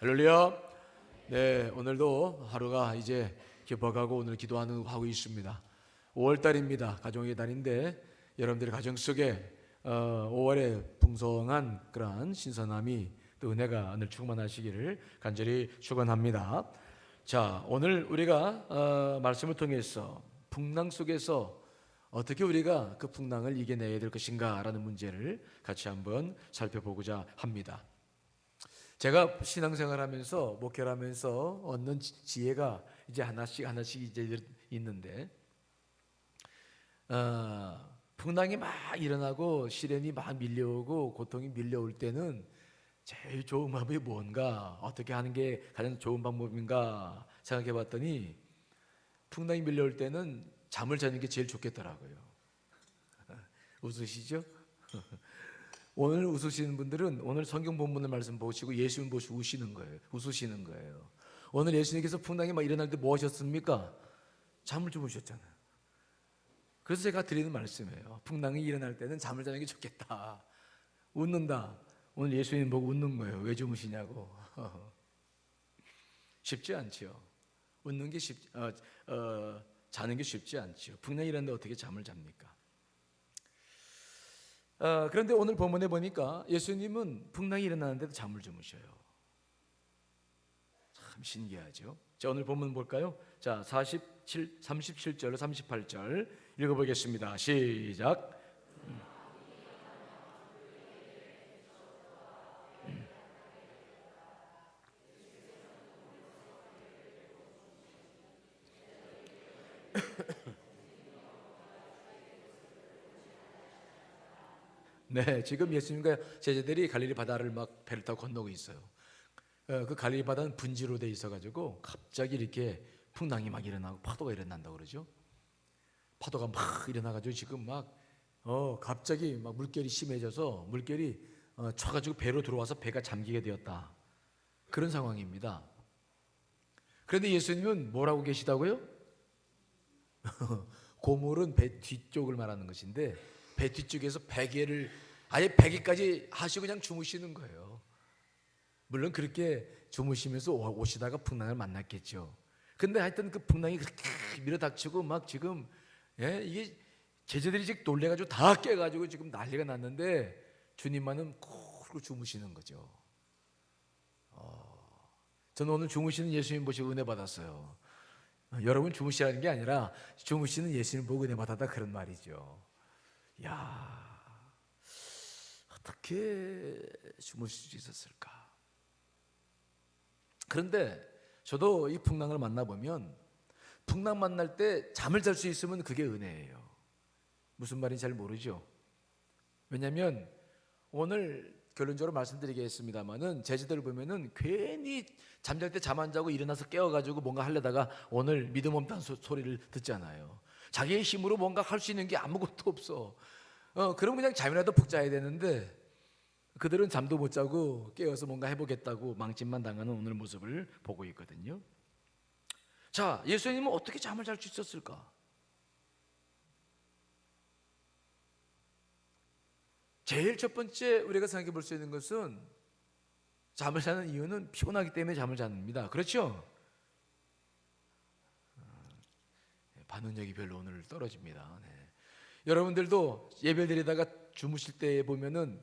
할렐루야. 네, 오늘도 하루가 이제 깊어가고 오늘 하고 있습니다. 5월달입니다. 가정의 달인데 여러분들의 가정 속에 5월에 풍성한 그러한 신선함이 또 은혜가 오늘 충만하시기를 간절히 축원합니다. 자, 오늘 우리가 말씀을 통해서 풍랑 속에서 어떻게 우리가 그 풍랑을 이겨내야 될 것인가라는 문제를 같이 한번 살펴보고자 합니다. 제가 신앙생활하면서 목회하면서 얻는 지혜가 이제 하나씩 이제 있는데, 풍랑이 막 일어나고 시련이 막 밀려오고 고통이 밀려올 때는 제일 좋은 방법이 뭔가, 어떻게 하는 게 가장 좋은 방법인가 생각해봤더니 풍랑이 밀려올 때는 잠을 자는 게 제일 좋겠더라고요. 웃으시죠? 오늘 웃으시는 분들은 오늘 성경 본문의 말씀 보시고 예수님 보시고 웃으시는 거예요. 오늘 예수님께서 풍랑이 막 일어날 때 뭐 하셨습니까? 잠을 주무셨잖아요. 그래서 제가 드리는 말씀이에요. 풍랑이 일어날 때는 잠을 자는 게 좋겠다. 웃는다. 오늘 예수님 보고 웃는 거예요. 왜 주무시냐고. 쉽지 않죠. 웃는 게 자는 게 쉽지 않죠. 풍랑이 일어나는데 어떻게 잠을 잡니까? 그런데 오늘 본문에 보니까 예수님은 풍랑이 일어나는데도 잠을 주무셔요. 참 신기하죠. 자, 오늘 본문 볼까요? 자, 37절 38절 읽어보겠습니다. 시작. 네, 지금 예수님과 제자들이 갈릴리 바다를 막 배를 타고 건너고 있어요. 그 갈릴리 바다는 분지로 돼 있어가지고 갑자기 이렇게 풍랑이 막 일어나고 파도가 일어난다고 그러죠. 파도가 막 일어나가지고 지금 막 갑자기 막 물결이 심해져서 물결이 쳐가지고 배로 들어와서 배가 잠기게 되었다. 그런 상황입니다. 그런데 예수님은 뭐라고 계시다고요? 고물은 배 뒤쪽을 말하는 것인데 배 뒤쪽에서 베개를 아예 베개까지 하시고 그냥 주무시는 거예요. 물론 그렇게 주무시면서 오시다가 풍랑을 만났겠죠. 근데 하여튼 그 풍랑이 그렇게 밀어닥치고 막 지금 이게 제자들이 지금 놀래가지고 다 깨가지고 지금 난리가 났는데 주님만은 쿨고 주무시는 거죠. 저는 오늘 주무시는 예수님 보시고 은혜 받았어요. 여러분 주무시라는 게 아니라 주무시는 예수님 보고 은혜 받았다 그런 말이죠. 야, 어떻게 주무실 수 있었을까? 그런데 저도 이 풍랑을 만나보면 풍랑 만날 때 잠을 잘 수 있으면 그게 은혜예요. 무슨 말인지 잘 모르죠. 왜냐하면 오늘 결론적으로 말씀드리겠습니다마는 제자들을 보면은 괜히 잠잘 때 잠 안 자고 일어나서 깨워가지고 뭔가 하려다가 오늘 믿음 없다는 소리를 듣잖아요. 자기의 힘으로 뭔가 할 수 있는 게 아무것도 없어. 그럼 그냥 잠이라도 푹 자야 되는데 그들은 잠도 못 자고 깨어서 뭔가 해보겠다고 망신만 당하는 오늘 모습을 보고 있거든요. 자, 예수님은 어떻게 잠을 잘 수 있었을까? 제일 첫 번째 우리가 생각해 볼 수 있는 것은 잠을 자는 이유는 피곤하기 때문에 잠을 잡니다. 그렇죠? 반응력이 별로 오늘 떨어집니다. 네. 여러분들도 예배 드리다가 주무실 때 보면은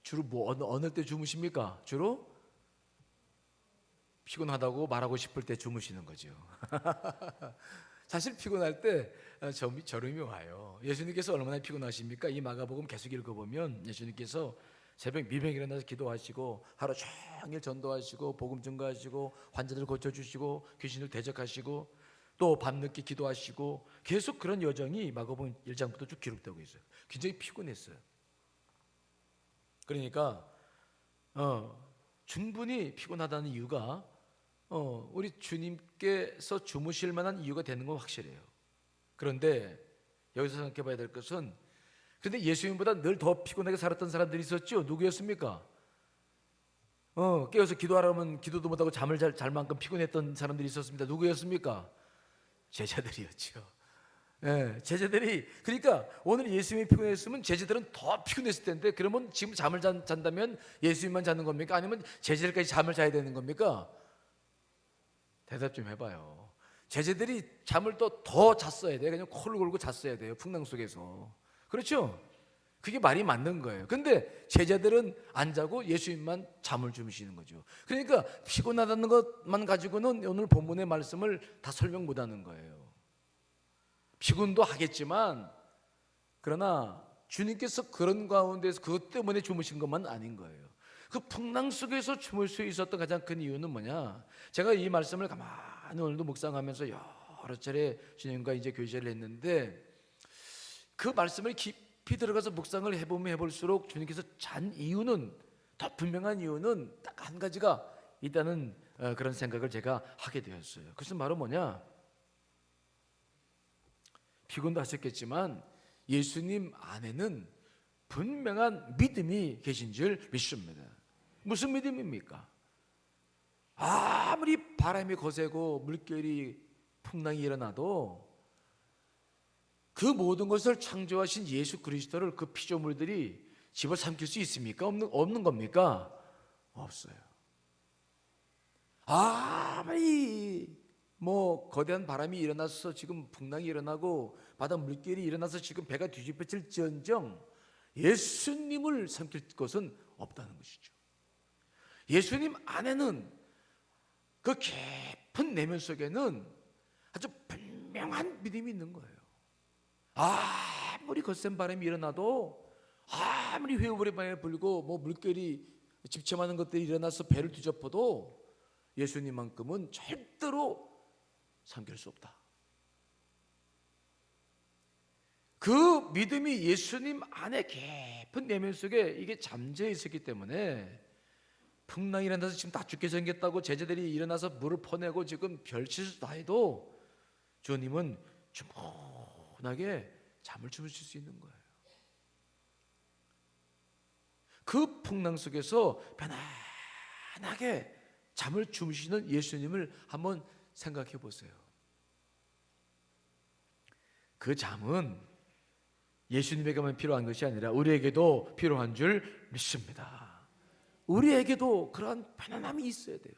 주로 어느 때 주무십니까? 주로 피곤하다고 말하고 싶을 때 주무시는 거죠. 사실 피곤할 때 저름이 와요. 예수님께서 얼마나 피곤하십니까? 이 마가복음 계속 읽어보면 예수님께서 새벽 미명에 일어나서 기도하시고 하루 종일 전도하시고 복음 증거하시고 환자들 고쳐주시고 귀신을 대적하시고 또 밤늦게 기도하시고 계속 그런 여정이 마가복음 1장부터 쭉 기록되고 있어요. 굉장히 피곤했어요. 그러니까 충분히 피곤하다는 이유가 우리 주님께서 주무실 만한 이유가 되는 건 확실해요. 그런데 여기서 생각해 봐야 될 것은 그런데 예수님보다 늘 더 피곤하게 살았던 사람들이 있었죠. 누구였습니까? 깨어서 기도하라면 기도도 못하고 잠을 잘 만큼 피곤했던 사람들이 있었습니다. 누구였습니까? 제자들이었죠. 예, 제자들이 그러니까 오늘 예수님이 피곤했으면 제자들은 더 피곤했을 텐데 그러면 지금 잠을 잔다면 예수님만 자는 겁니까? 아니면 제자들까지 잠을 자야 되는 겁니까? 대답 좀 해봐요. 제자들이 잠을 또 더 잤어야 돼요. 그냥 코를 골고 잤어야 돼요. 풍랑 속에서. 그렇죠? 그게 말이 맞는 거예요. 근데 제자들은 안 자고 예수님만 잠을 주무시는 거죠. 그러니까 피곤하다는 것만 가지고는 오늘 본문의 말씀을 다 설명 못 하는 거예요. 피곤도 하겠지만 그러나 주님께서 그런 가운데서 그것 때문에 주무신 것만 아닌 거예요. 그 풍랑 속에서 주물 수 있었던 가장 큰 이유는 뭐냐? 제가 이 말씀을 가만히 오늘도 묵상하면서 여러 차례 주님과 이제 교제를 했는데 그 말씀을 깊이 들어가서 묵상을 해보면 해볼수록 주님께서 잔 이유는, 더 분명한 이유는 딱 한 가지가 있다는 그런 생각을 제가 하게 되었어요. 그것은 바로 뭐냐? 피곤도 하셨겠지만 예수님 안에는 분명한 믿음이 계신 줄 믿습니다. 무슨 믿음입니까? 아무리 바람이 거세고 물결이 풍랑이 일어나도 그 모든 것을 창조하신 예수 그리스도를 그 피조물들이 집어삼킬 수 있습니까? 없는 겁니까? 없어요. 아무리 거대한 바람이 일어나서 지금 풍랑이 일어나고 바다 물결이 일어나서 지금 배가 뒤집혀질지언정 예수님을 삼킬 것은 없다는 것이죠. 예수님 안에는 그 깊은 내면 속에는 아주 분명한 믿음이 있는 거예요. 아무리 거센 바람이 일어나도, 아무리 회오리 바람이 불고 물결이 집체하는 것들이 일어나서 배를 뒤덮어도 예수님만큼은 절대로 삼킬 수 없다. 그 믿음이 예수님 안에 깊은 내면 속에 이게 잠재해 있었기 때문에 풍랑이 일어나서 지금 다 죽게 생겼다고 제자들이 일어나서 물을 퍼내고 지금 별짓을 다 해도 주님은 주문하게 잠을 주무실 수 있는 거예요. 그 풍랑 속에서 편안하게 잠을 주무시는 예수님을 한번 생각해 보세요. 그 잠은 예수님에게만 필요한 것이 아니라 우리에게도 필요한 줄 믿습니다. 우리에게도 그러한 편안함이 있어야 돼요.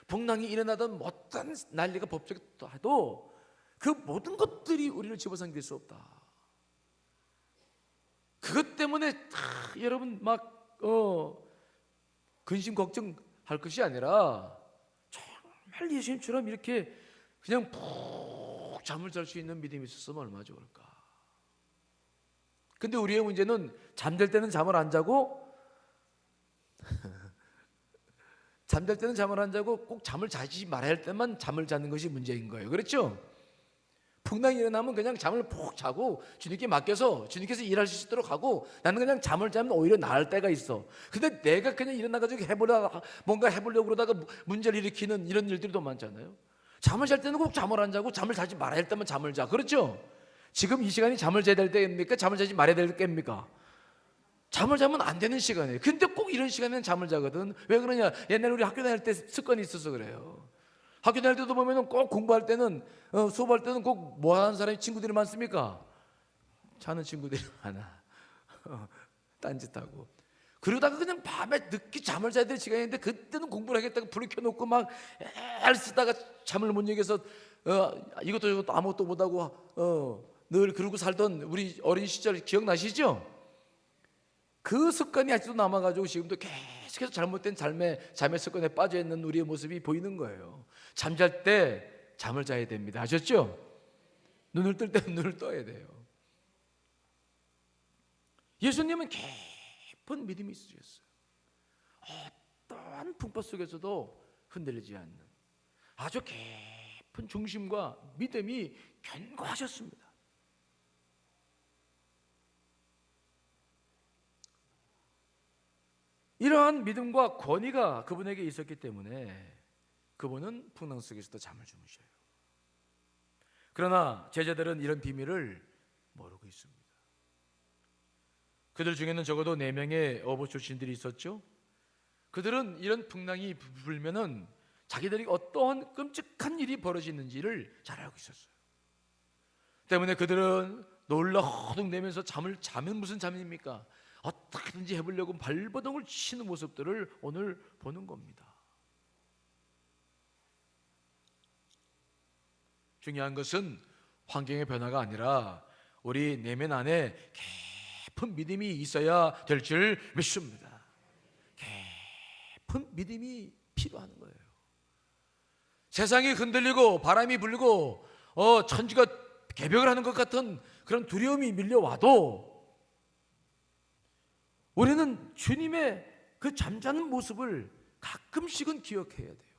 풍랑이 일어나던 어떤 난리가 법적해도 그 모든 것들이 우리를 집어삼킬 수 없다. 그것 때문에 여러분 근심 걱정할 것이 아니라 정말 예수님처럼 이렇게 그냥 푹 잠을 잘 수 있는 믿음이 있었으면 얼마나 좋을까. 근데 우리의 문제는 잠잘 때는 잠을 안 자고 잠잘 때는 잠을 안 자고 꼭 잠을 자지 말아야 할 때만 잠을 자는 것이 문제인 거예요. 그렇죠? 풍랑이 일어나면 그냥 잠을 푹 자고 주님께 맡겨서 주님께서 일하실 수 있도록 하고 나는 그냥 잠을 자면 오히려 나을 때가 있어. 근데 내가 그냥 일어나가지고 뭔가 해보려고 그러다가 문제를 일으키는 이런 일들이 더 많잖아요. 잠을 잘 때는 꼭 잠을 안 자고 잠을 자지 말아야 할 때만 잠을 자. 그렇죠? 지금 이 시간이 잠을 자야 될 때입니까? 잠을 자지 말아야 될 때입니까? 잠을 자면 안 되는 시간이에요. 근데 꼭 이런 시간에는 잠을 자거든. 왜 그러냐? 옛날에 우리 학교 다닐 때 습관이 있어서 그래요. 학교 다닐 때도 보면 꼭 공부할 때는 수업할 때는 꼭 뭐 하는 사람이 친구들이 많습니까? 자는 친구들이 많아. 딴짓하고. 그러다가 그냥 밤에 늦게 잠을 자야 될 시간인데 그때는 공부를 하겠다고 불을 켜놓고 막 애쓰다가 잠을 못 이겨서 이것도 저것도 아무것도 못하고 늘 그러고 살던 우리 어린 시절 기억나시죠? 그 습관이 아직도 남아가지고 지금도 계속해서 잘못된 잠의 습관에 빠져있는 우리의 모습이 보이는 거예요. 잠잘 때 잠을 자야 됩니다. 아셨죠? 눈을 뜰 때 눈을 떠야 돼요. 예수님은 깊은 믿음이 있으셨어요. 어떠한 풍파 속에서도 흔들리지 않는 아주 깊은 중심과 믿음이 견고하셨습니다. 이러한 믿음과 권위가 그분에게 있었기 때문에 그분은 풍랑 속에서도 잠을 주무셔요. 그러나 제자들은 이런 비밀을 모르고 있습니다. 그들 중에는 적어도 4명의 어부 출신들이 있었죠. 그들은 이런 풍랑이 불면은 자기들이 어떠한 끔찍한 일이 벌어지는지를 잘 알고 있었어요. 때문에 그들은 놀라 허둥대면서 잠을 자면 무슨 잠입니까? 어떻게든지 해보려고 발버둥을 치는 모습들을 오늘 보는 겁니다. 중요한 것은 환경의 변화가 아니라 우리 내면 안에 깊은 믿음이 있어야 될 줄 믿습니다. 깊은 믿음이 필요한 거예요. 세상이 흔들리고 바람이 불고 천지가 개벽을 하는 것 같은 그런 두려움이 밀려와도 우리는 주님의 그 잠자는 모습을 가끔씩은 기억해야 돼요.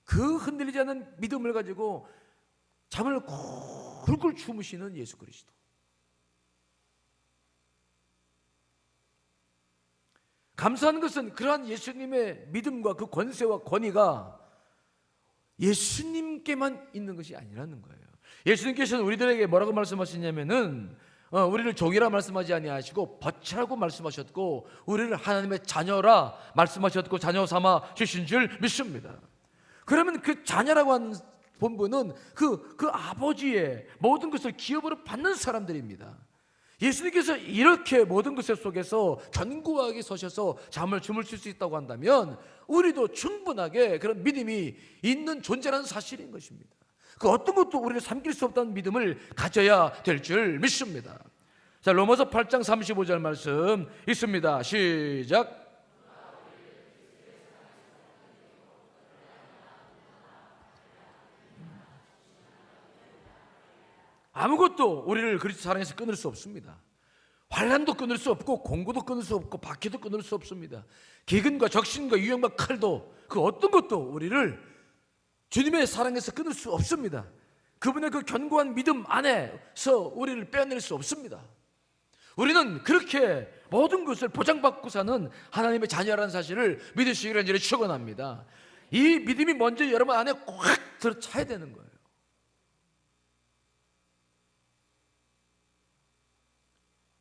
그 흔들리지 않는 믿음을 가지고 잠을 굴굴 주무시는 예수 그리스도. 감사한 것은 그러한 예수님의 믿음과 그 권세와 권위가 예수님께만 있는 것이 아니라는 거예요. 예수님께서는 우리들에게 뭐라고 말씀하시냐면은 우리를 종이라 말씀하지 아니하시고 벗이라고 말씀하셨고 우리를 하나님의 자녀라 말씀하셨고 자녀 삼아 주신 줄 믿습니다. 그러면 그 자녀라고 하는 본분은 그 아버지의 모든 것을 기업으로 받는 사람들입니다. 예수님께서 이렇게 모든 것 속에서 견고하게 서셔서 잠을 주무실 수 있다고 한다면 우리도 충분하게 그런 믿음이 있는 존재라는 사실인 것입니다. 그 어떤 것도 우리를 삼킬 수 없다는 믿음을 가져야 될 줄 믿습니다. 자, 로마서 8장 35절 말씀 있습니다. 시작. 아무것도 우리를 그리스도 사랑에서 끊을 수 없습니다. 환난도 끊을 수 없고 공고도 끊을 수 없고 박해도 끊을 수 없습니다. 기근과 적신과 유형과 칼도 그 어떤 것도 우리를 주님의 사랑에서 끊을 수 없습니다. 그분의 그 견고한 믿음 안에서 우리를 빼어낼 수 없습니다. 우리는 그렇게 모든 것을 보장받고 사는 하나님의 자녀라는 사실을 믿으시기를 간절히 축원합니다. 이 믿음이 먼저 여러분 안에 꽉 들어차야 되는 거예요.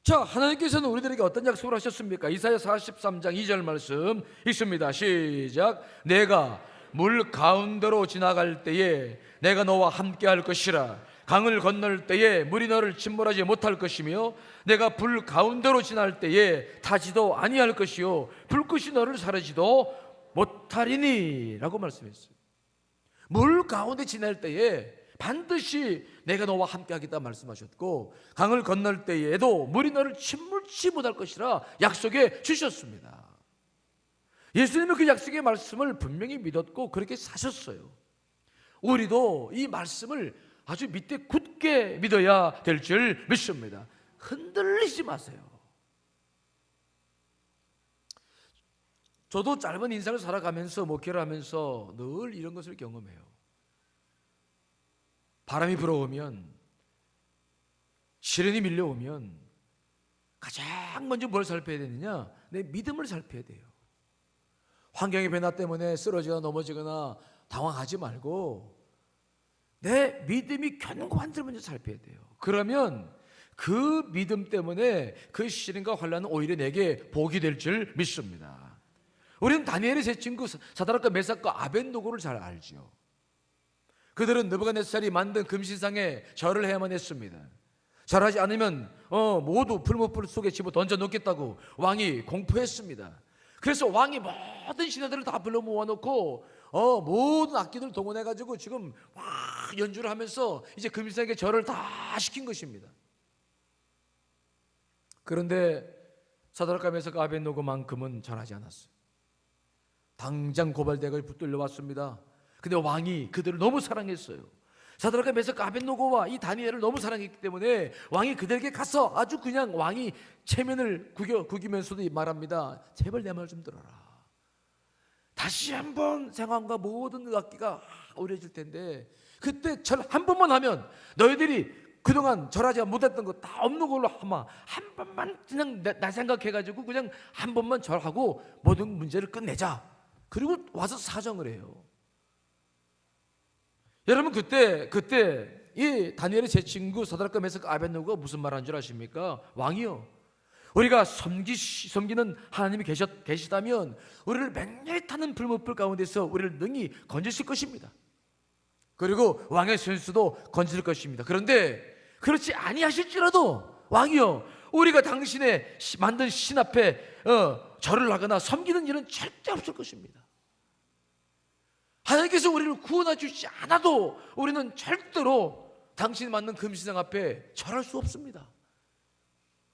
자, 하나님께서는 우리들에게 어떤 약속을 하셨습니까? 이사야 43장 2절 말씀 있습니다. 시작. 내가 물 가운데로 지나갈 때에 내가 너와 함께 할 것이라. 강을 건널 때에 물이 너를 침몰하지 못할 것이며 내가 불 가운데로 지날 때에 타지도 아니할 것이요 불꽃이 너를 사르지도 못하리니 라고 말씀했어요. 물 가운데 지날 때에 반드시 내가 너와 함께 하겠다 말씀하셨고 강을 건널 때에도 물이 너를 침몰치 못할 것이라 약속해 주셨습니다. 예수님은 그 약속의 말씀을 분명히 믿었고 그렇게 사셨어요. 우리도 이 말씀을 아주 밑에 굳게 믿어야 될 줄 믿습니다. 흔들리지 마세요. 저도 짧은 인생을 살아가면서 목회를 하면서 늘 이런 것을 경험해요. 바람이 불어오면, 시련이 밀려오면 가장 먼저 뭘 살펴야 되느냐? 내 믿음을 살펴야 돼요. 환경의 변화 때문에 쓰러지거나 넘어지거나 당황하지 말고 내 믿음이 견고한지를 먼저 살펴야 돼요. 그러면 그 믿음 때문에 그 시련과 환난은 오히려 내게 복이 될 줄 믿습니다. 우리는 다니엘의 세 친구 사드락과 메삭과 아벳노고를 잘 알죠. 그들은 느부갓네살이 만든 금신상에 절을 해야만 했습니다. 절하지 않으면 모두 풀무불 속에 집어 던져 놓겠다고 왕이 공포했습니다. 그래서 왕이 모든 신하들을 다 불러 모아놓고 모든 악기들 동원해가지고 지금 막 연주를 하면서 이제 금신상에 절을 다 시킨 것입니다. 그런데 사드락과 메삭과 아벳노고만큼은 절하지 않았어요. 당장 고발대가 붙들려 왔습니다. 근데 왕이 그들을 너무 사랑했어요. 사드락과 메삭과 아벳노고와 이 다니엘을 너무 사랑했기 때문에 왕이 그들에게 가서 아주 그냥 왕이 체면을 구기면서도 말합니다. 제발 내 말 좀 들어라. 다시 한번 생황과 모든 악기가 어려질 텐데 그때 절 한 번만 하면 너희들이 그동안 절하지 못했던 거 다 없는 걸로 아마 한 번만 그냥 나 생각해가지고 그냥 한 번만 절하고 모든 문제를 끝내자. 그리고 와서 사정을 해요. 여러분 그때 이 다니엘의 제 친구 사드락과 메삭과 아벳노고가 무슨 말 한 줄 아십니까? 왕이요, 우리가 섬기는 하나님이 계시다면 우리를 맹렬히 타는 불못불 가운데서 우리를 능히 건지실 것입니다. 그리고 왕의 선수도 건질 것입니다. 그런데 그렇지 아니하실지라도 왕이여, 우리가 당신의 만든 신 앞에 절을 하거나 섬기는 일은 절대 없을 것입니다. 하나님께서 우리를 구원해 주시지 않아도 우리는 절대로 당신이 만든 금신상 앞에 절할 수 없습니다.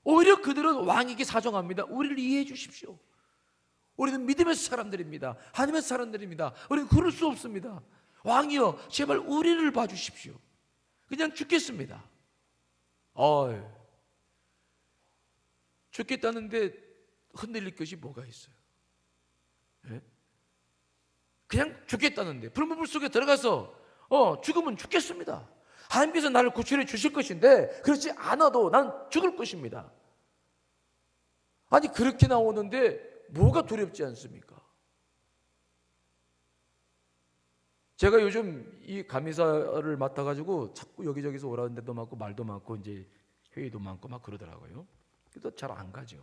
오히려 그들은 왕에게 사정합니다. 우리를 이해해 주십시오. 우리는 믿음의 사람들입니다. 하나님의 사람들입니다. 우리는 그럴 수 없습니다. 왕이여, 제발 우리를 봐주십시오. 그냥 죽겠습니다. 죽겠다는데 흔들릴 것이 뭐가 있어요? 예? 그냥 죽겠다는데 불문불 속에 들어가서 죽으면 죽겠습니다. 하나님께서 나를 구출해 주실 것인데 그렇지 않아도 난 죽을 것입니다. 아니, 그렇게 나오는데 뭐가 두렵지 않습니까? 제가 요즘 이 감리사를 맡아가지고 자꾸 여기저기서 오라는 데도 많고 말도 많고 이제 회의도 많고 막 그러더라고요. 그래도 잘 안 가죠.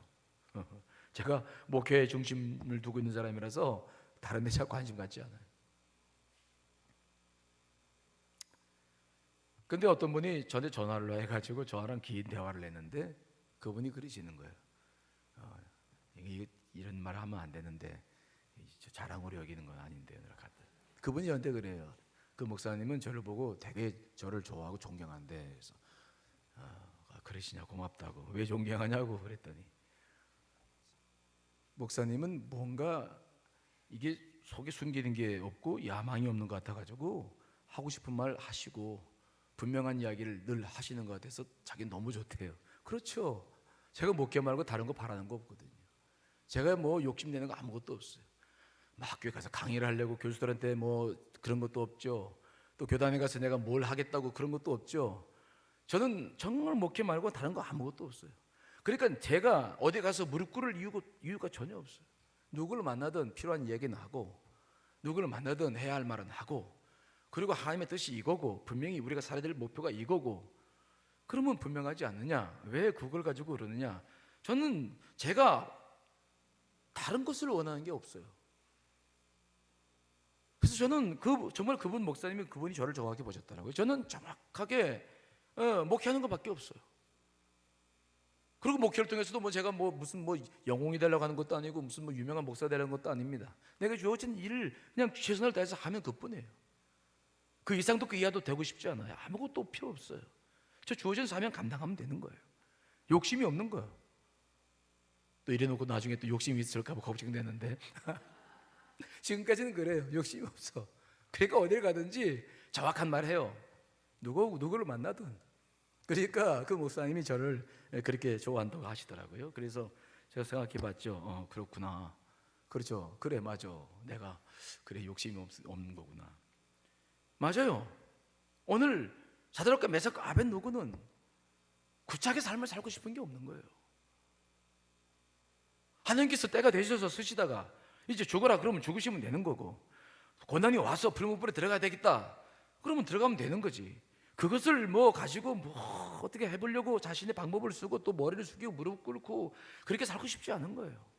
제가 목회에 중심을 두고 있는 사람이라서 다른 데 잘 관심 갖지 않아요. 근데 어떤 분이 저한테 전화를 해가지고 저랑 긴 대화를 했는데 그분이 그러시는 거예요. 이런 말 하면 안 되는데 자랑으로 여기는 건 아닌데. 그분이 저한테 그래요. 그 목사님은 저를 보고 되게 저를 좋아하고 존경한대. 그래서 그러시냐, 고맙다고. 왜 존경하냐고 그랬더니 목사님은 뭔가 이게 속에 숨기는 게 없고 야망이 없는 것 같아가지고 하고 싶은 말 하시고 분명한 이야기를 늘 하시는 것 같아서 자기는 너무 좋대요. 그렇죠. 제가 목회 말고 다른 거 바라는 거 없거든요. 제가 뭐 욕심내는 거 아무것도 없어요. 막 학교에 가서 강의를 하려고 교수들한테 뭐 그런 것도 없죠. 또 교단에 가서 내가 뭘 하겠다고 그런 것도 없죠. 저는 정말 목회 말고 다른 거 아무것도 없어요. 그러니까 제가 어디 가서 무릎 꿇을 이유가 전혀 없어요. 누구를 만나든 필요한 이야기는 하고 누구를 만나든 해야 할 말은 하고, 그리고 하나님의 뜻이 이거고 분명히 우리가 살아야 될 목표가 이거고, 그러면 분명하지 않느냐? 왜 그걸 가지고 그러느냐? 저는 제가 다른 것을 원하는 게 없어요. 그래서 저는 정말 그분 목사님이 그분이 저를 정확히 보셨더라고요. 저는 정확하게 목회하는 것밖에 없어요. 그리고 목회를 통해서도 뭐 제가 무슨 영웅이 되려고 하는 것도 아니고 무슨 유명한 목사 되려는 것도 아닙니다. 내가 주어진 일을 그냥 최선을 다해서 하면 그뿐이에요. 그 이상도 그 이하도 되고 싶지 않아요. 아무것도 필요 없어요. 저 주어진 사명 감당하면 되는 거예요. 욕심이 없는 거예요. 또 이래놓고 나중에 또 욕심이 있을까 봐 걱정되는데 지금까지는 그래요. 욕심이 없어. 그러니까 어딜 가든지 정확한 말 해요. 누구를 만나든. 그러니까 그 목사님이 저를 그렇게 좋아한다고 하시더라고요. 그래서 제가 생각해 봤죠. 그렇구나. 그렇죠. 그래, 맞아. 내가 그래 욕심이 없는 거구나. 맞아요. 오늘 사드락과 메삭과 아벳노고는 구차하게 삶을 살고 싶은 게 없는 거예요. 하나님께서 때가 되셔서 쓰시다가 이제 죽어라 그러면 죽으시면 되는 거고, 고난이 와서 불문불에 들어가야 되겠다 그러면 들어가면 되는 거지. 그것을 가지고 어떻게 해보려고 자신의 방법을 쓰고 또 머리를 숙이고 무릎 꿇고 그렇게 살고 싶지 않은 거예요.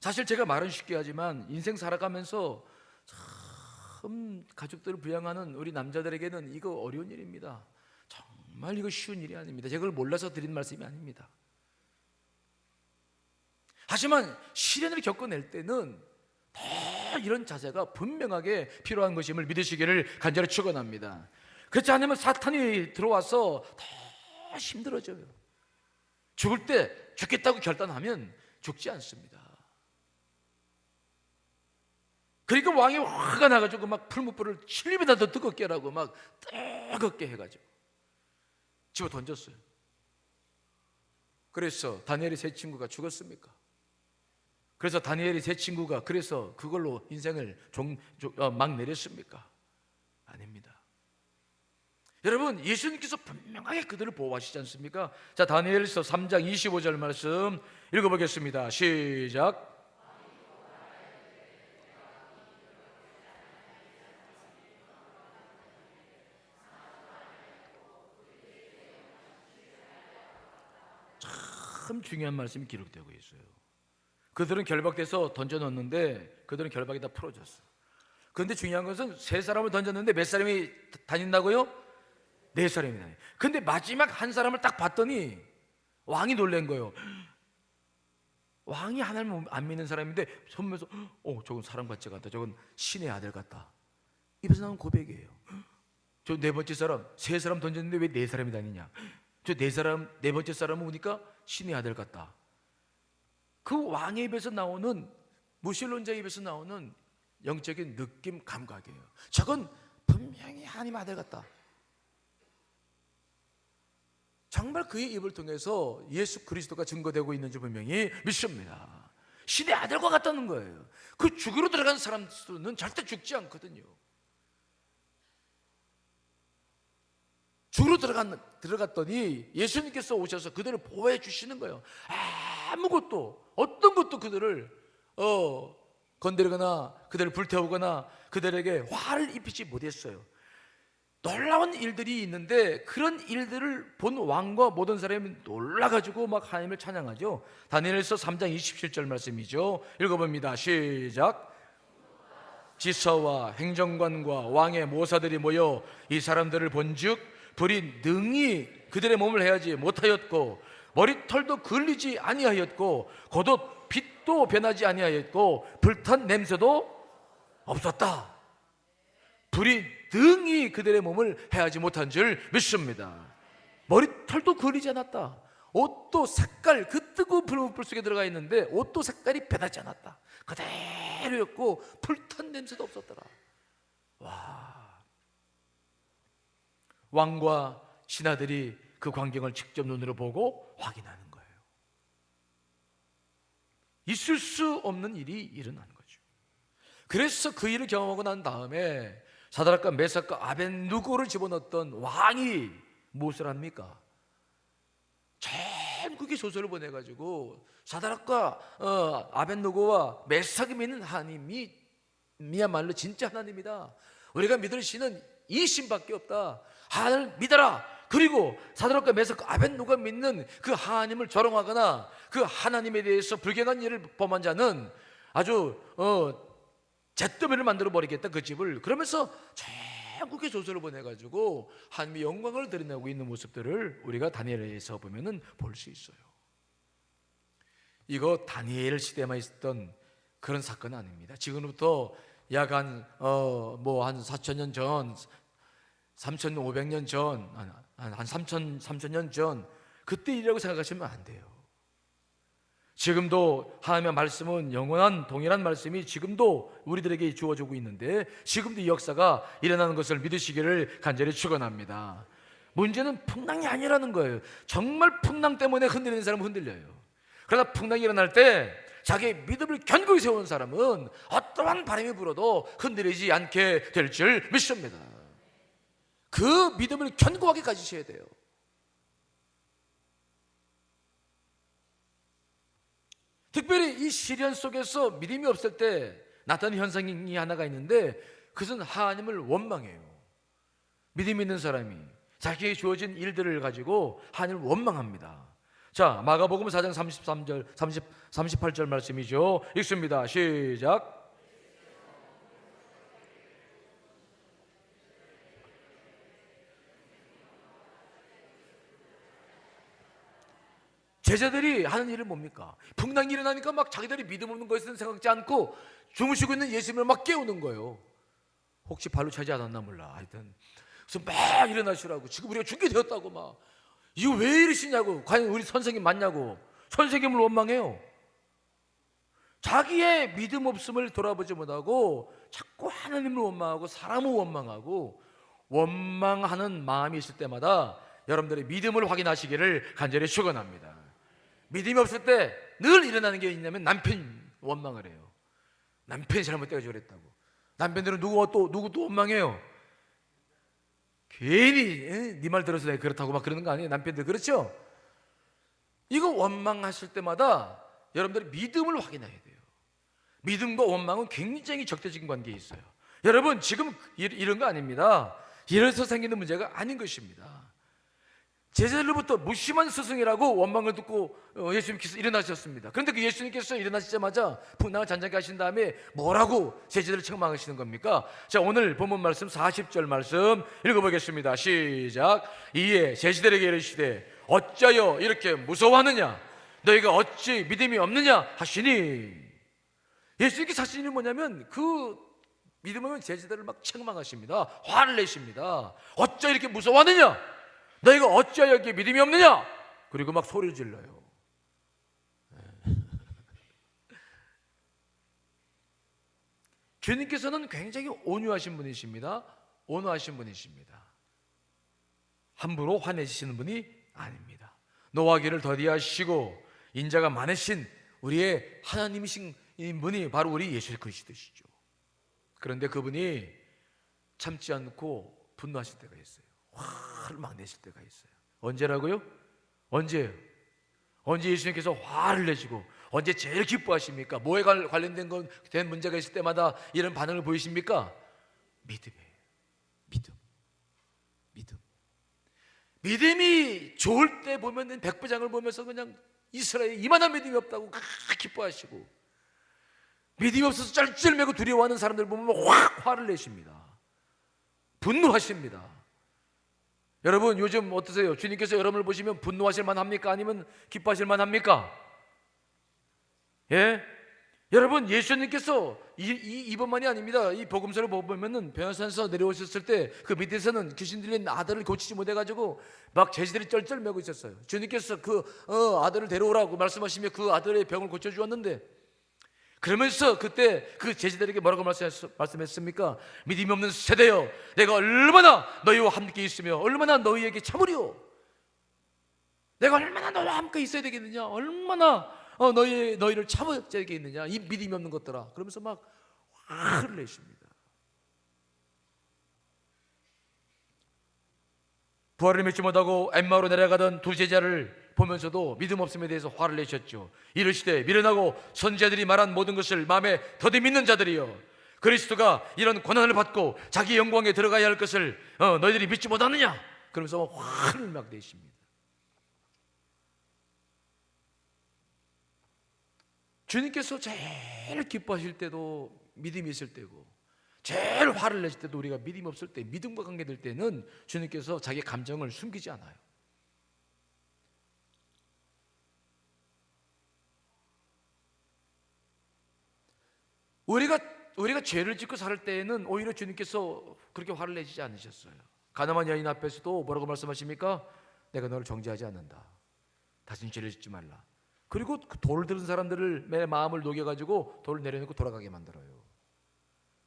사실 제가 말은 쉽게 하지만 인생 살아가면서 참 가족들을 부양하는 우리 남자들에게는 이거 어려운 일입니다. 정말 이거 쉬운 일이 아닙니다. 제가 그걸 몰라서 드린 말씀이 아닙니다. 하지만 시련을 겪어낼 때는 더 이런 자세가 분명하게 필요한 것임을 믿으시기를 간절히 축원합니다. 그렇지 않으면 사탄이 들어와서 더 힘들어져요. 죽을 때 죽겠다고 결단하면 죽지 않습니다. 그러니까 왕이 화가 나가지고 막 풀무불을 7리보다 더 뜨겁게 하라고 막 뜨겁게 해가지고 집어 던졌어요. 그래서 다니엘의 세 친구가 죽었습니까? 그래서 다니엘이 세 친구가 그래서 그걸로 인생을 막 내렸습니까? 아닙니다. 여러분, 예수님께서 분명하게 그들을 보호하시지 않습니까? 자, 다니엘서 3장 25절 말씀 읽어보겠습니다. 시작. 참 중요한 말씀이 기록되고 있어요. 그들은 결박돼서 던져놓는데 그들은 결박이 다 풀어졌어. 그런데 중요한 것은 세 사람을 던졌는데 몇 사람이 다닌다고요? 네 사람이 다녀요. 근데 마지막 한 사람을 딱 봤더니 왕이 놀란 거예요. 왕이 하나님을 안 믿는 사람인데 손면서 저건 사람 같지가 않다, 저건 신의 아들 같다. 입에서 나온 고백이에요. 저 네 번째 사람, 세 사람 던졌는데 왜 네 사람이 다니냐? 저 네 사람, 네 번째 사람은 보니까 신의 아들 같다. 그 왕의 입에서 나오는, 무신론자 입에서 나오는 영적인 느낌, 감각이에요. 저건 분명히 하나님 아들 같다. 정말 그의 입을 통해서 예수 그리스도가 증거되고 있는지 분명히 믿습니다. 신의 아들과 같다는 거예요. 그 죽으로 들어간 사람들은 절대 죽지 않거든요. 죽으로 들어갔더니 예수님께서 오셔서 그들을 보호해 주시는 거예요. 아무것도, 어떤 것도 그들을 건드리거나 그들을 불태우거나 그들에게 화를 입히지 못했어요. 놀라운 일들이 있는데 그런 일들을 본 왕과 모든 사람이 놀라가지고 막 하나님을 찬양하죠. 다니엘서 3장 27절 말씀이죠. 읽어봅니다. 시작. 지사와 행정관과 왕의 모사들이 모여 이 사람들을 본즉 불이 능히 그들의 몸을 해하지 못하였고 머리털도 그을리지 아니하였고 겉옷 빛도 변하지 아니하였고 불탄 냄새도 없었다. 불이 등이 그들의 몸을 해하지 못한 줄 믿습니다. 머리털도 그을리지 않았다. 옷도 색깔, 그 뜨거운 불 속에 들어가 있는데 옷도 색깔이 변하지 않았다. 그대로였고 불탄 냄새도 없었더라. 와, 왕과 신하들이 그 광경을 직접 눈으로 보고 확인하는 거예요. 있을 수 없는 일이 일어나는 거죠. 그래서 그 일을 경험하고 난 다음에 사드락과 메삭과 아벳느고를 집어넣었던 왕이 무엇을 합니까? 전국에 조서를 보내가지고 사드락과 아벳느고와 메삭이 믿는 하나님이 미야말로 진짜 하나님이다. 우리가 믿을 신은 이 신밖에 없다. 하나님을 믿어라. 그리고 사드락과 메삭과 아벳느고가 믿는 그 하나님을 조롱하거나 그 하나님에 대해서 불경한 일을 범한 자는 아주 잿더미를 만들어 버리겠다, 그 집을. 그러면서 전국에 조서를 보내가지고 하나님의 영광을 드러내고 있는 모습들을 우리가 다니엘에서 보면은 볼 수 있어요. 이거 다니엘 시대만 있었던 그런 사건은 아닙니다. 지금부터 약 한 4,000년 전, 3,500년 전, 한 3,000년 전 그때 일이라고 생각하시면 안 돼요. 지금도 하나님의 말씀은 영원한 동일한 말씀이 지금도 우리들에게 주어지고 있는데 지금도 이 역사가 일어나는 것을 믿으시기를 간절히 축원합니다. 문제는 풍랑이 아니라는 거예요. 정말 풍랑 때문에 흔들리는 사람은 흔들려요. 그러나 풍랑이 일어날 때 자기의 믿음을 견고히 세운 사람은 어떠한 바람이 불어도 흔들리지 않게 될 줄 믿습니다. 그 믿음을 견고하게 가지셔야 돼요. 특별히 이 시련 속에서 믿음이 없을 때 나타나는 현상이 하나가 있는데 그것은 하나님을 원망해요. 믿음 있는 사람이 자기에게 주어진 일들을 가지고 하나님을 원망합니다. 자, 마가복음 4장 38절 말씀이죠. 읽습니다. 시작. 제자들이 하는 일은 뭡니까? 풍랑이 일어나니까 막 자기들이 믿음 없는 것은 생각지 않고 주무시고 있는 예수님을 막 깨우는 거예요. 혹시 발로 차지 않았나 몰라. 하여튼 그래서 막 일어나시라고. 지금 우리가 죽게 되었다고 막. 이거 왜 이러시냐고. 과연 우리 선생님 맞냐고. 선생님을 원망해요. 자기의 믿음 없음을 돌아보지 못하고 자꾸 하나님을 원망하고 사람을 원망하고 원망하는 마음이 있을 때마다 여러분들의 믿음을 확인하시기를 간절히 축원합니다. 믿음이 없을 때 늘 일어나는 게 있냐면 남편 원망을 해요. 남편이 잘못돼가지고 그랬다고. 남편들은 누구 또 원망해요. 괜히 네 말 들어서 내가 그렇다고 막 그러는 거 아니에요? 남편들 그렇죠? 이거 원망하실 때마다 여러분들이 믿음을 확인해야 돼요. 믿음과 원망은 굉장히 적대적인 관계에 있어요. 여러분 지금 이런 거 아닙니다. 이래서 생기는 문제가 아닌 것입니다. 제자들로부터 무심한 스승이라고 원망을 듣고 예수님께서 일어나셨습니다. 그런데 그 예수님께서 일어나시자마자 풍랑을 잔잔케 하신 다음에 뭐라고 제자들을 책망하시는 겁니까? 자, 오늘 본문 말씀 40절 말씀 읽어보겠습니다. 시작. 이에 제자들에게 이르시되 어찌하여 이렇게 무서워하느냐? 너희가 어찌 믿음이 없느냐? 하시니, 예수님께서 하신 일이 뭐냐면 그 믿음 없는 제자들을 막 책망하십니다. 화를 내십니다. 어찌 이렇게 무서워하느냐? 너희가 어찌하여 이렇게 믿음이 없느냐? 그리고 막 소리를 질러요. 주님께서는 굉장히 온유하신 분이십니다. 온화하신 분이십니다. 함부로 화내시는 분이 아닙니다. 노하기를 더디하시고 인자가 많으신 우리의 하나님이신 분이 바로 우리 예수 그리스도시죠. 그런데 그분이 참지 않고 분노하실 때가 있어요. 화를 막 내실 때가 있어요. 언제라고요? 언제예요? 언제 예수님께서 화를 내시고 언제 제일 기뻐하십니까? 뭐에 관련된 된 문제가 있을 때마다 이런 반응을 보이십니까? 믿음이에요. 믿음. 믿음이 좋을 때 보면 백부장을 보면서 그냥 이스라엘에 이만한 믿음이 없다고 기뻐하시고, 믿음이 없어서 쩔쩔매고 두려워하는 사람들 보면 확 화를 내십니다. 분노하십니다. 여러분 요즘 어떠세요? 주님께서 여러분을 보시면 분노하실 만합니까? 아니면 기뻐하실 만합니까? 예? 여러분 예수님께서 이번만이 아닙니다. 이 복음서를 보면은 변호사에서 내려오셨을 때 그 밑에서는 귀신 들린 아들을 고치지 못해가지고 막 제자들이 쩔쩔매고 있었어요. 주님께서 그 아들을 데려오라고 말씀하시며 그 아들의 병을 고쳐주었는데, 그러면서 그때 그 제자들에게 뭐라고 말씀했습니까? 믿음이 없는 세대여, 내가 얼마나 너희와 함께 있으며 얼마나 너희에게 참으리요. 내가 얼마나 너희와 함께 있어야 되겠느냐, 얼마나 너희를 참아야 되겠느냐, 이 믿음이 없는 것들아. 그러면서 막 화를 내십니다. 부활을 믿지 못하고 엠마오로 내려가던 두 제자를 보면서도 믿음 없음에 대해서 화를 내셨죠. 이르시되 미련하고 선지자들이 말한 모든 것을 마음에 더디 믿는 자들이여, 그리스도가 이런 고난을 받고 자기 영광에 들어가야 할 것을 너희들이 믿지 못하느냐? 그러면서 화를 막 내십니다. 주님께서 제일 기뻐하실 때도 믿음이 있을 때고, 제일 화를 내실 때도 우리가 믿음이 없을 때, 믿음과 관계될 때는 주님께서 자기 감정을 숨기지 않아요. 우리가 죄를 짓고 살 때에는 오히려 주님께서 그렇게 화를 내시지 않으셨어요. 가늠한 여인 앞에서도 뭐라고 말씀하십니까? 내가 너를 정죄하지 않는다. 다시는 죄를 짓지 말라. 그리고 그 돌을 들은 사람들을 내 마음을 녹여가지고 돌을 내려놓고 돌아가게 만들어요.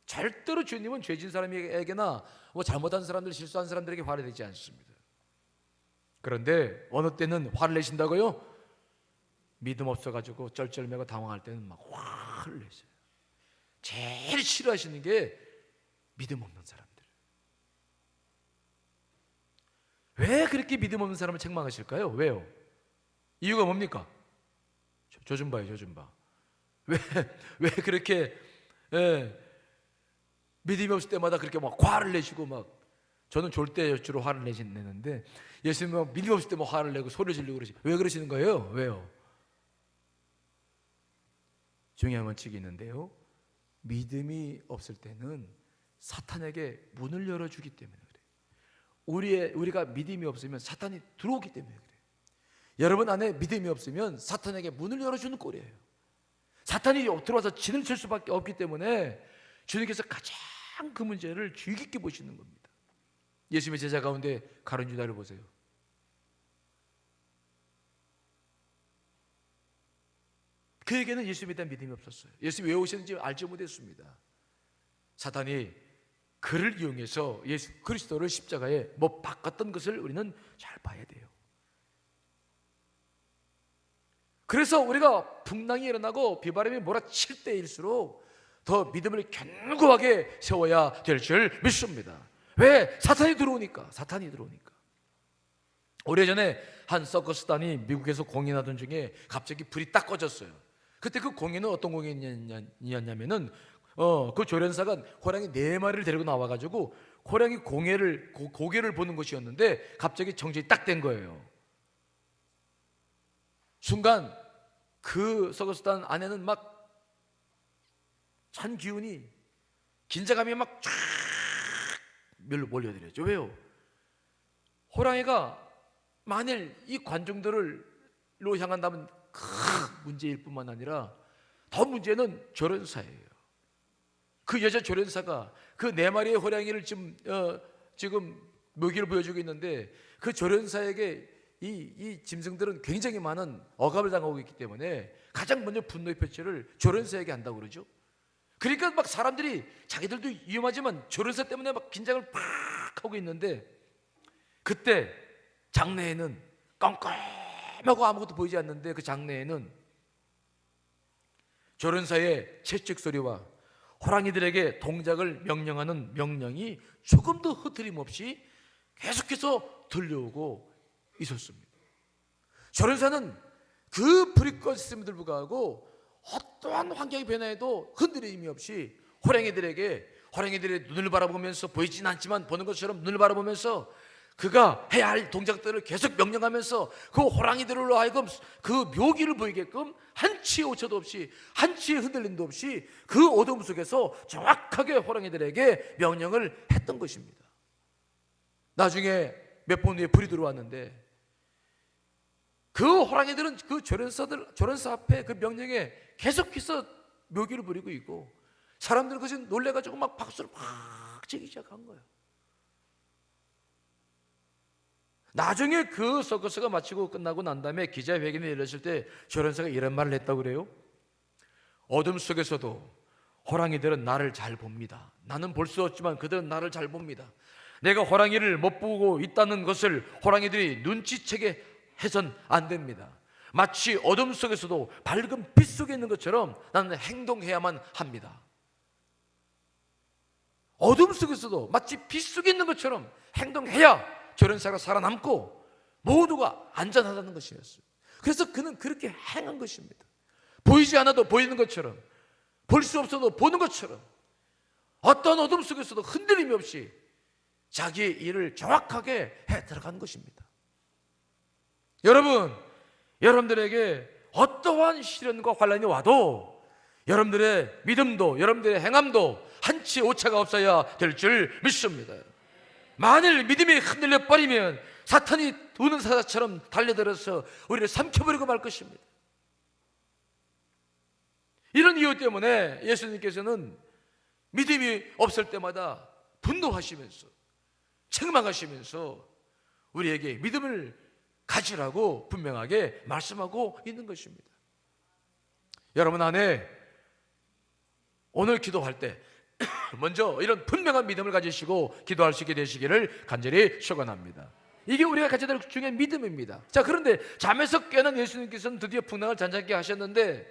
절대로 주님은 죄진 사람에게나 뭐 잘못한 사람들, 실수한 사람들에게 화를 내지 않습니다. 그런데 어느 때는 화를 내신다고요? 믿음 없어가지고 쩔쩔매고 당황할 때는 막 화를 내세요. 제일 싫어하시는 게 믿음 없는 사람들. 왜 그렇게 믿음 없는 사람을 책망하실까요? 왜요? 이유가 뭡니까? 저 좀 봐요, 저 좀 봐. 왜 그렇게 믿음이 없을 때마다 그렇게 막 화를 내시고, 막 저는 좋을 때 주로 화를 내는데 예수님은 믿음이 없을 때 막 화를 내고 소리 지르고 그러시. 왜 그러시는 거예요? 왜요? 중요한 원칙이 있는데요, 믿음이 없을 때는 사탄에게 문을 열어주기 때문에 그래요. 우리가 믿음이 없으면 사탄이 들어오기 때문에 그래요. 여러분 안에 믿음이 없으면 사탄에게 문을 열어주는 꼴이에요. 사탄이 들어와서 진을 칠 수밖에 없기 때문에 주님께서 가장 그 문제를 주의 깊게 보시는 겁니다. 예수님의 제자 가운데 가룟 유다를 보세요. 그에게는 예수님에 대한 믿음이 없었어요. 예수님이 왜 오셨는지 알지 못했습니다. 사탄이 그를 이용해서 예수 그리스도를 십자가에 못 박았던 것을 우리는 잘 봐야 돼요. 그래서 우리가 풍랑이 일어나고 비바람이 몰아칠 때일수록 더 믿음을 견고하게 세워야 될 줄 믿습니다. 왜? 사탄이 들어오니까. 오래전에 한 서커스단이 미국에서 공연하던 중에 갑자기 불이 딱 꺼졌어요. 그때 그 공연은 어떤 공연이었냐면은 그 조련사가 호랑이 4마리를 데리고 나와가지고 호랑이 고개를 보는 것이었는데 갑자기 정신이 딱 된 거예요. 순간 그 서커스단 안에는 막 찬 기운이, 긴장감이 막 쫙 몰려들었죠. 왜요? 호랑이가 만일 이 관중들로 향한다면 큰 문제일 뿐만 아니라 더 문제는 조련사예요. 그 여자 조련사가 그 네 마리의 호랑이를 지금 묘기를 보여주고 있는데, 그 조련사에게 이 짐승들은 굉장히 많은 억압을 당하고 있기 때문에 가장 먼저 분노의 표출을 조련사에게 한다고 그러죠. 그러니까 막 사람들이 자기들도 위험하지만 조련사 때문에 막 긴장을 팍 하고 있는데, 그때 장내에는 깜깜하고 아무것도 보이지 않는데, 그 장내에는 조련사의 채찍 소리와 호랑이들에게 동작을 명령하는 명령이 조금도 흐트림 없이 계속해서 들려오고 있었습니다. 조련사는 그 불이 꺼졌음에도 불구하고 어떠한 환경이 변화해도 흔들림이 없이 호랑이들의 눈을 바라보면서, 보이진 않지만 보는 것처럼 눈을 바라보면서 그가 해야 할 동작들을 계속 명령하면서 그 호랑이들로 하여금 그 묘기를 보이게끔 한치의 오차도 없이, 한치의 흔들림도 없이 그 어둠 속에서 정확하게 호랑이들에게 명령을 했던 것입니다. 나중에 몇 번 후에 불이 들어왔는데, 그 호랑이들은 그 조련사 앞에 그 명령에 계속해서 묘기를 부리고 있고, 사람들은 그것이 놀래가지고 막 박수를 막 치기 시작한 거예요. 나중에 그 서커스가 마치고 끝나고 난 다음에 기자회견에 열렸을 때 조련사가 이런 말을 했다고 그래요. 어둠 속에서도 호랑이들은 나를 잘 봅니다. 나는 볼 수 없지만 그들은 나를 잘 봅니다. 내가 호랑이를 못 보고 있다는 것을 호랑이들이 눈치채게 해선 안 됩니다. 마치 어둠 속에서도 밝은 빛 속에 있는 것처럼 나는 행동해야만 합니다. 어둠 속에서도 마치 빛 속에 있는 것처럼 행동해야 조련사가 살아남고 모두가 안전하다는 것이었어요. 그래서 그는 그렇게 행한 것입니다. 보이지 않아도 보이는 것처럼, 볼 수 없어도 보는 것처럼, 어떤 어둠 속에서도 흔들림이 없이 자기의 일을 정확하게 해 들어간 것입니다. 여러분들에게 어떠한 시련과 환난이 와도 여러분들의 믿음도, 여러분들의 행함도 한치의 오차가 없어야 될 줄 믿습니다. 만일 믿음이 흔들려 버리면 사탄이 우는 사자처럼 달려들어서 우리를 삼켜버리고 말 것입니다. 이런 이유 때문에 예수님께서는 믿음이 없을 때마다 분노하시면서 책망하시면서 우리에게 믿음을 가지라고 분명하게 말씀하고 있는 것입니다. 여러분 안에 오늘 기도할 때 먼저 이런 분명한 믿음을 가지시고 기도할 수 있게 되시기를 간절히 축원합니다. 이게 우리가 가져야 될 중요한 믿음입니다. 자, 그런데 잠에서 깨어난 예수님께서는 드디어 풍랑을 잔잔케 하셨는데,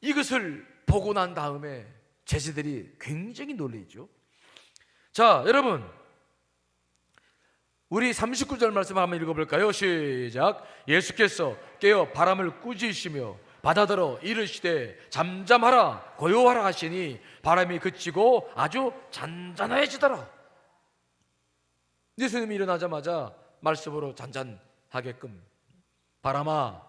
이것을 보고 난 다음에 제자들이 굉장히 놀라죠. 자, 여러분, 우리 39절 말씀 한번 읽어볼까요? 시작. 예수께서 깨어 바람을 꾸짖으시며 바다더러 이르시되 잠잠하라 고요하라 하시니 바람이 그치고 아주 잔잔해지더라. 예수님이 일어나자마자 말씀으로 잔잔하게끔 바람아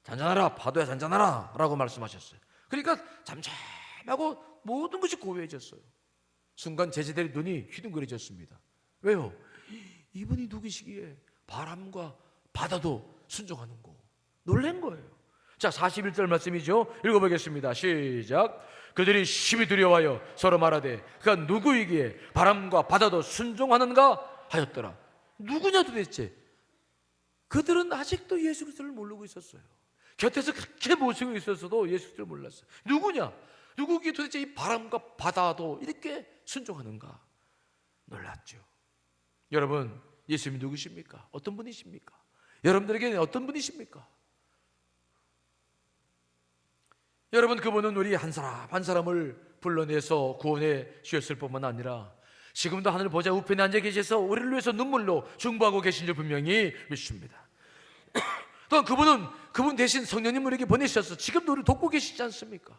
잔잔하라, 파도야 잔잔하라 라고 말씀하셨어요. 그러니까 잠잠하고 모든 것이 고요해졌어요. 순간 제자들의 눈이 휘둥그레졌습니다. 왜요? 이분이 누구시기에 바람과 바다도 순종하는 거. 놀란 거예요. 자, 41절 말씀이죠. 읽어보겠습니다. 시작. 그들이 심히 두려워하여 서로 말하되 그가 누구이기에 바람과 바다도 순종하는가 하였더라. 누구냐 도대체? 그들은 아직도 예수 그리스도를 모르고 있었어요. 곁에서 그렇게 모시고 있었어도 예수 그리스도를 몰랐어요. 누구냐? 누구기에 도대체 이 바람과 바다도 이렇게 순종하는가? 놀랐죠. 여러분, 예수님이 누구십니까? 어떤 분이십니까? 여러분들에게는 어떤 분이십니까? 여러분, 그분은 우리 한 사람 한 사람을 불러내서 구원해 주셨을 뿐만 아니라 지금도 하늘 보좌 우편에 앉아 계셔서 우리를 위해서 눈물로 중보하고 계신 줄 분명히 믿습니다. 또한 그분 대신 성령님 우리에게 보내주셔서 지금도 우리를 돕고 계시지 않습니까?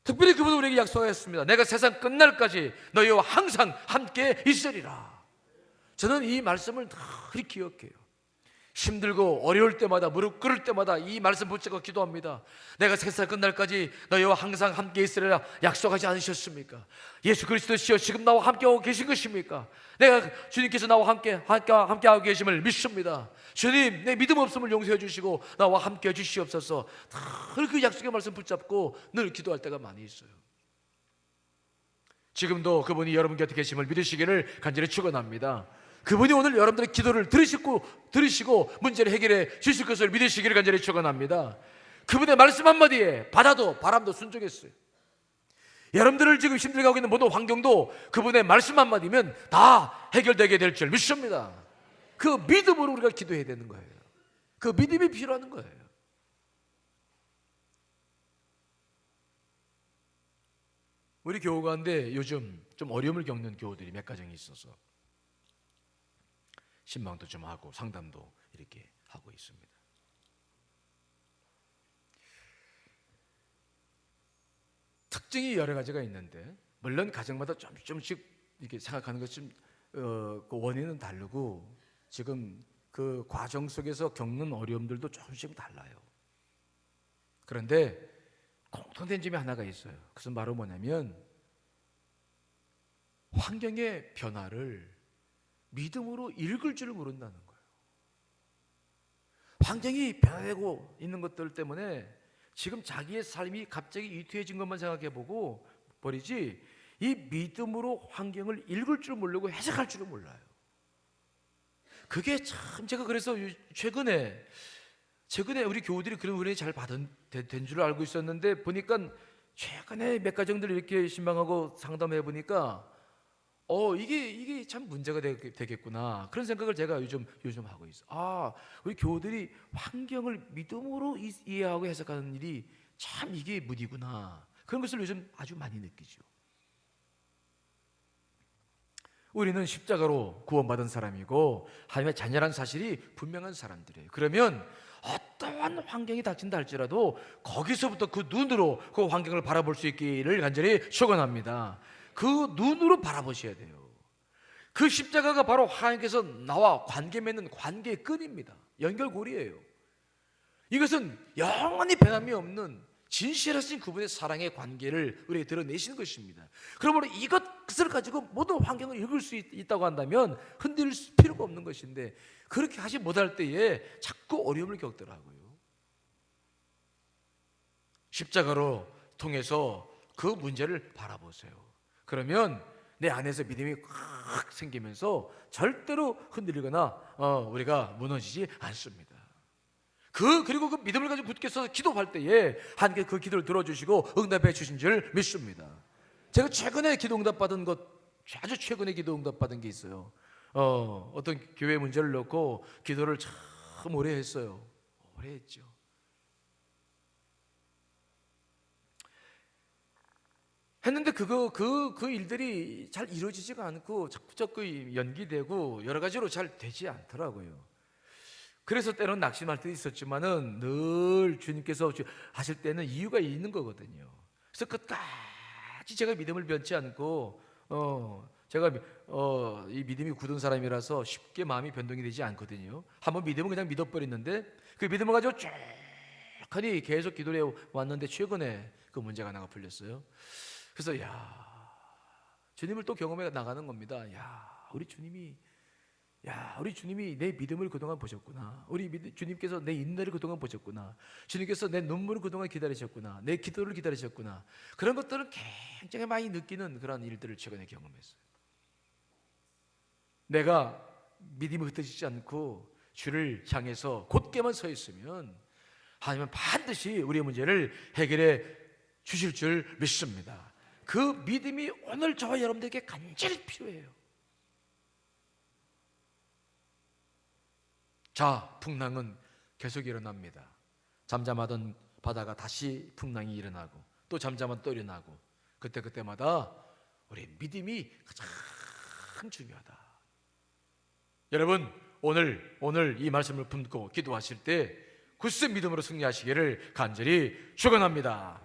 특별히 그분은 우리에게 약속하였습니다. 내가 세상 끝날까지 너희와 항상 함께 있으리라. 저는 이 말씀을 늘 기억해요. 힘들고 어려울 때마다, 무릎 꿇을 때마다 이 말씀 붙잡고 기도합니다. 내가 세상 끝날까지 너희와 항상 함께 있으리라 약속하지 않으셨습니까? 예수 그리스도시여 지금 나와 함께하고 계신 것입니까? 내가 주님께서 나와 함께하고 계심을 믿습니다. 주님, 내 믿음 없음을 용서해 주시고 나와 함께해 주시옵소서. 늘 그 약속의 말씀 붙잡고 늘 기도할 때가 많이 있어요. 지금도 그분이 여러분 곁에 계심을 믿으시기를 간절히 축원합니다. 그분이 오늘 여러분들의 기도를 들으시고 문제를 해결해 주실 것을 믿으시기를 간절히 축원합니다. 그분의 말씀 한마디에 바다도 바람도 순종했어요. 여러분들을 지금 힘들게 하고 있는 모든 환경도 그분의 말씀 한마디면 다 해결되게 될 줄 믿습니다. 그 믿음으로 우리가 기도해야 되는 거예요. 그 믿음이 필요한 거예요. 우리 교우 가운데 요즘 좀 어려움을 겪는 교우들이 몇 가정이 있어서 신방도 좀 하고 상담도 이렇게 하고 있습니다. 특징이 여러 가지가 있는데 물론 가정마다 조금씩 이렇게 생각하는 것이 그 원인은 다르고 지금 그 과정 속에서 겪는 어려움들도 조금씩 달라요. 그런데 공통된 점이 하나가 있어요. 그것은 바로 뭐냐면 환경의 변화를 믿음으로 읽을 줄을 모른다는 거예요. 환경이 변화되고 있는 것들 때문에 지금 자기의 삶이 갑자기 위태해진 것만 생각해보고 버리지 이 믿음으로 환경을 읽을 줄 모르고 해석할 줄을 몰라요. 그게 참 제가 그래서 최근에 우리 교우들이 그런 은혜 잘 된 줄 알고 있었는데 보니까 최근에 몇 가정들 이렇게 신방하고 상담해 보니까 이게 참 문제가 되겠구나 그런 생각을 제가 요즘 하고 있어요. 우리 교우들이 환경을 믿음으로 이해하고 해석하는 일이 참 이게 무디구나 그런 것을 요즘 아주 많이 느끼죠. 우리는 십자가로 구원받은 사람이고 하나님의 자녀라는 사실이 분명한 사람들이에요. 그러면 어떠한 환경이 닥친다 할지라도 거기서부터 그 눈으로 그 환경을 바라볼 수 있기를 간절히 축원합니다. 그 눈으로 바라보셔야 돼요. 그 십자가가 바로 하나님께서 나와 관계 맺는 관계의 끈입니다. 연결고리예요. 이것은 영원히 변함이 없는 진실하신 그분의 사랑의 관계를 우리에게 드러내시는 것입니다. 그러므로 이것을 가지고 모든 환경을 읽을 수 있다고 한다면 흔들릴 필요가 없는 것인데 그렇게 하지 못할 때에 자꾸 어려움을 겪더라고요. 십자가로 통해서 그 문제를 바라보세요. 그러면 내 안에서 믿음이 확 생기면서 절대로 흔들리거나 우리가 무너지지 않습니다. 그리고 그 믿음을 가지고 굳게 서서 기도할 때에 하나님께 그 기도를 들어주시고 응답해 주신 줄 믿습니다. 제가 최근에 기도 응답 받은 것, 아주 최근에 기도 응답 받은 게 있어요. 어떤 교회 문제를 놓고 기도를 참 오래 했어요. 오래 했죠. 했는데 그 일들이 잘 이루어지지가 않고 자꾸 연기되고 여러 가지로 잘 되지 않더라고요. 그래서 때로는 낙심할 때도 있었지만은 늘 주님께서 하실 때는 이유가 있는 거거든요. 그래서 끝까지 제가 믿음을 변치 않고 제가 이 믿음이 굳은 사람이라서 쉽게 마음이 변동이 되지 않거든요. 한번 믿음은 그냥 믿어버렸는데 그 믿음을 가지고 쭉 계속 기도를 해왔는데 최근에 그 문제가 하나가 풀렸어요. 그래서 주님을 또 경험해 나가는 겁니다. 우리 주님이 내 믿음을 그동안 보셨구나. 주님께서 내 인내를 그동안 보셨구나. 주님께서 내 눈물을 그동안 기다리셨구나. 내 기도를 기다리셨구나. 그런 것들을 굉장히 많이 느끼는 그런 일들을 최근에 경험했어요. 내가 믿음이 흩어지지 않고 주를 향해서 곧게만 서 있으면 하나님은 반드시 우리의 문제를 해결해 주실 줄 믿습니다. 그 믿음이 오늘 저와 여러분들에게 간절히 필요해요. 자, 풍랑은 계속 일어납니다. 잠잠하던 바다가 다시 풍랑이 일어나고 또 잠잠하면 또 일어나고 그때마다 우리 믿음이 가장 중요하다. 여러분 오늘 이 말씀을 품고 기도하실 때 굳세 믿음으로 승리하시기를 간절히 축원합니다.